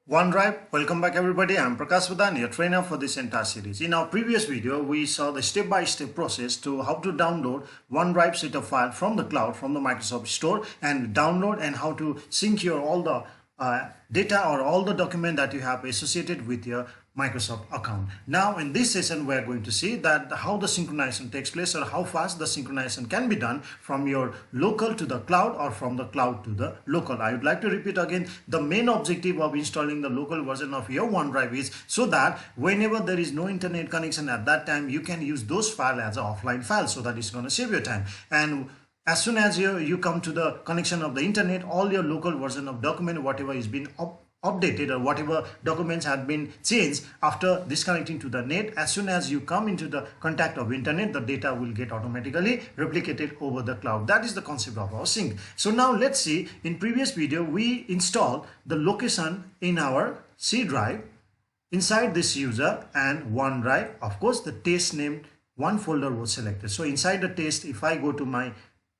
OneDrive, welcome back everybody. I'm Prakash Vadan, your trainer for this entire series. In our previous video, we saw the step-by-step process to how to download OneDrive set of file from the cloud, from the Microsoft Store, and download and how to sync your all the data or all the document that you have associated with your Microsoft account. Now in this session we are going to see that how the synchronization takes place or how fast the synchronization can be done from your local to the cloud or from the cloud to the local. I would like to repeat again, the main objective of installing the local version of your OneDrive is so that whenever there is no internet connection at that time, you can use those files as an offline file, so that it's going to save your time. And as soon as you come to the connection of the internet, all your local version of document, whatever is been updated or whatever documents have been changed after disconnecting to the net, as soon as you come into the contact of internet, the data will get automatically replicated over the cloud. That is the concept of our sync. So now let's see, in previous video we installed the location in our C drive inside this user and OneDrive. Of course the test named one folder was selected. So inside the test, if I go to my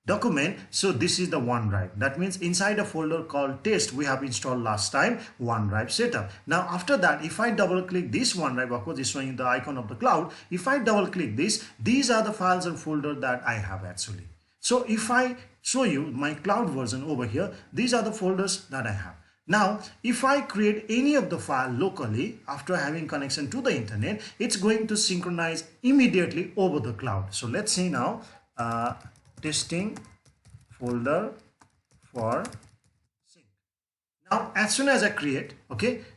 document, so this is the OneDrive. That means inside a folder called test we have installed last time OneDrive setup. Now after that, if I double click this OneDrive, of course is showing the icon of the cloud. If I double click this, these are the files and folder that I have actually. So if I show you my cloud version over here, these are the folders that I have. Now if I create any of the file locally after having connection to the internet, it's going to synchronize immediately over the cloud. So let's see now, testing folder for sync. Now as soon as I create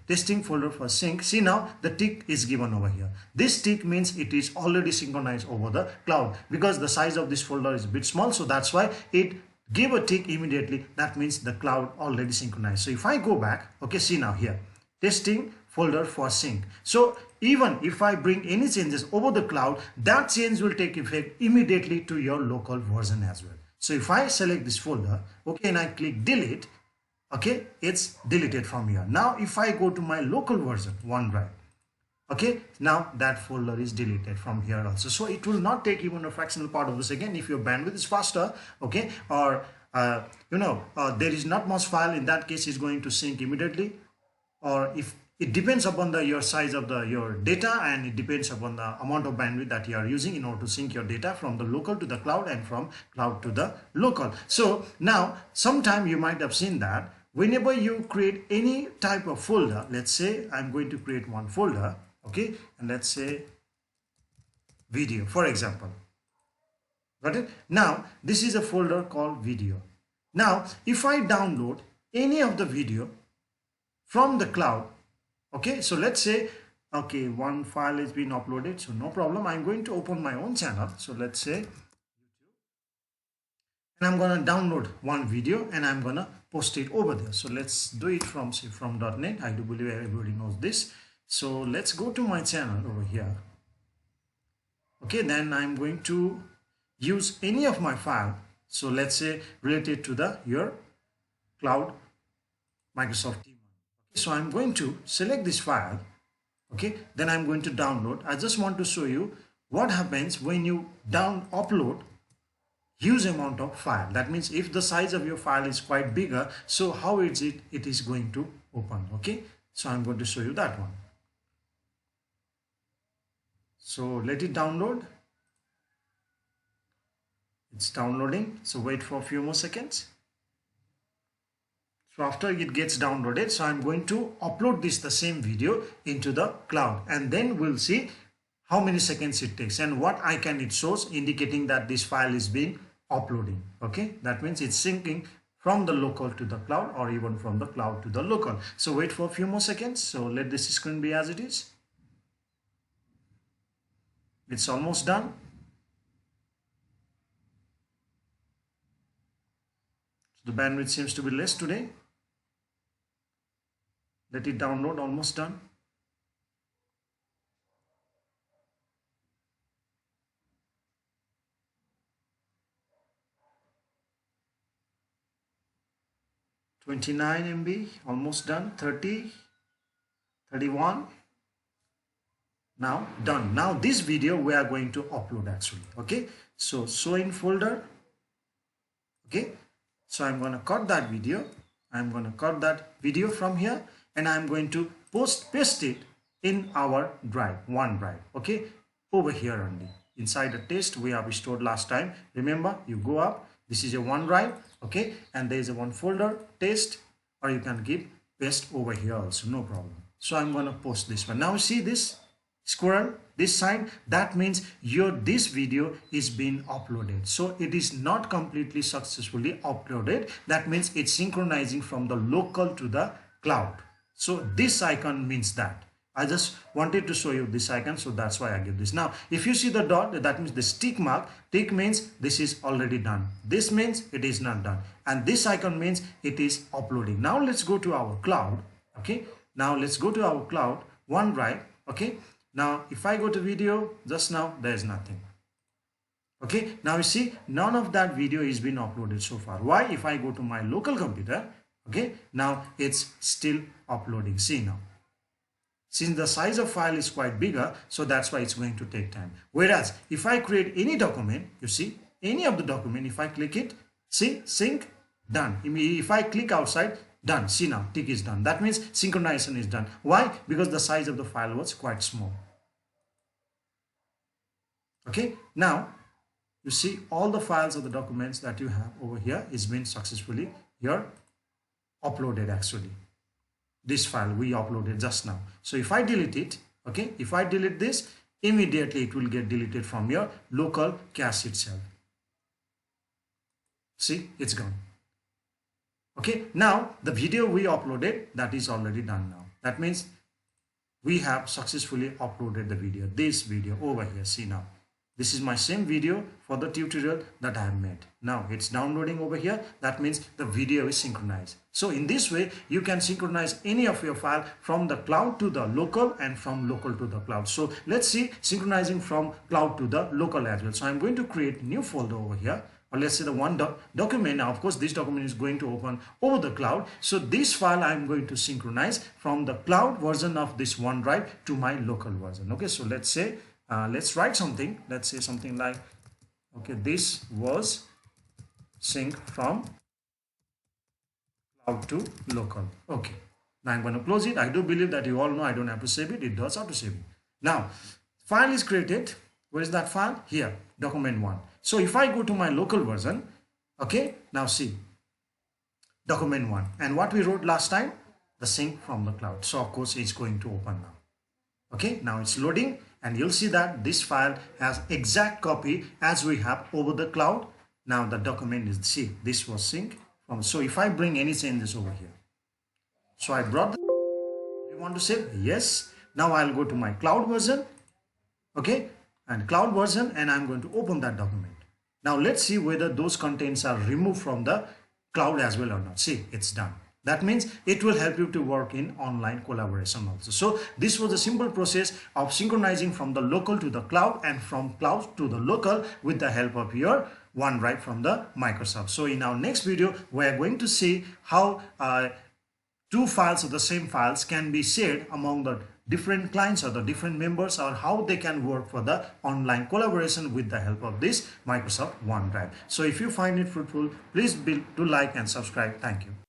testing folder for sync, see now the tick is given over here. This tick means it is already synchronized over the cloud, because the size of this folder is a bit small, so that's why it gave a tick immediately. That means the cloud already synchronized. So if I go back, see now here, testing folder for sync. So even if I bring any changes over the cloud, that change will take effect immediately to your local version as well. So if I select this folder, and I click delete, it's deleted from here. Now if I go to my local version OneDrive, now that folder is deleted from here also. So it will not take even a fractional part of a second if your bandwidth is faster, or there is not much file. In that case, it's going to sync immediately, or if it depends upon your size of your data, and it depends upon the amount of bandwidth that you are using in order to sync your data from the local to the cloud and from cloud to the local. So now sometime you might have seen that whenever you create any type of folder, let's say I'm going to create one folder, and let's say video, for example. Got it? Now this is a folder called video. Now if I download any of the video from the cloud, so let's say one file has been uploaded, so no problem, I'm going to open my own channel. So let's say YouTube, and I'm going to download one video and I'm going to post it over there. So let's do it from .net. I do believe everybody knows this. So let's go to my channel over here. Then I'm going to use any of my file, so let's say related to your cloud Microsoft team. So I'm going to select this file, then I'm going to download. I just want to show you what happens when you upload huge amount of file. That means if the size of your file is quite bigger, so how is it is going to open. So I'm going to show you that one. So let it download. It's downloading, so wait for a few more seconds. So after it gets downloaded, so I'm going to upload the same video into the cloud, and then we'll see how many seconds it takes and what icon it shows indicating that this file is being uploading. That means it's syncing from the local to the cloud, or even from the cloud to the local. So wait for a few more seconds. So let this screen be as it is. It's almost done. The bandwidth seems to be less today. Let it download, almost done. (29 MB), almost done. 30, 31. Now done. Now this video we are going to upload actually. So show in folder. So I'm going to cut that video. I'm going to cut that video from here, and I'm going to paste it in our drive, OneDrive. Okay, over here only. Inside the test we have stored last time. Remember, you go up. This is a OneDrive. Okay, and there is a one folder test, or you can give paste over here also, no problem. So I'm going to post this one. Now see this squirrel, this sign, that means this video is being uploaded. So it is not completely successfully uploaded. That means it's synchronizing from the local to the cloud. So this icon means that. I just wanted to show you this icon, so that's why I give this. Now if you see the dot, that means the tick mark. Tick means this is already done. This means it is not done, and this icon means it is uploading. Now let's go to our cloud. Okay, now let's go to our cloud, OneDrive. Okay, now if I go to video, just now there is nothing. Okay, now you see none of that video is been uploaded so far. Why? If I go to my local computer, okay, now it's still uploading. See now, since the size of file is quite bigger, so that's why it's going to take time. Whereas if I create any document, you see any of the document, if I click it, see, sync, done. If I click outside, done. See now, tick is done. That means synchronization is done. Why? Because the size of the file was quite small. Okay, now you see all the files of the documents that you have over here is been successfully here uploaded. Actually, this file we uploaded just now. So if I delete it, okay, if I delete this, immediately it will get deleted from your local cache itself. See, it's gone. Okay, now the video we uploaded, that is already done now. That means we have successfully uploaded the video, this video over here. See now, this is my same video for the tutorial that I have made. Now it's downloading over here. That means the video is synchronized. So in this way, you can synchronize any of your file from the cloud to the local and from local to the cloud. So let's see synchronizing from cloud to the local as well. So I'm going to create new folder over here. Or let's say the one document. Now of course this document is going to open over the cloud. So this file I'm going to synchronize from the cloud version of this OneDrive to my local version. Okay, so let's say let's write something. Let's say something like, okay, this was sync from cloud to local. Okay, now I'm going to close it. I do believe that you all know I don't have to save it. It does have to save it. Now file is created. Where is that file? Here, document 1. So if I go to my local version, okay, now see document 1, and what we wrote last time, the sync from the cloud. So of course it's going to open now. Okay, now it's loading, and you'll see that this file has exact copy as we have over the cloud. Now the document is, see, this was sync from. So if I bring any changes over here, so I brought the, you want to save? Yes. Now I'll go to my cloud version. Okay, and cloud version, and I'm going to open that document. Now let's see whether those contents are removed from the cloud as well or not. See, it's done. That means it will help you to work in online collaboration also. So this was a simple process of synchronizing from the local to the cloud and from cloud to the local with the help of your OneDrive from the Microsoft. So in our next video, we are going to see how two files of the same files can be shared among the different clients or the different members, or how they can work for the online collaboration with the help of this Microsoft OneDrive. So if you find it fruitful, please do like and subscribe. Thank you.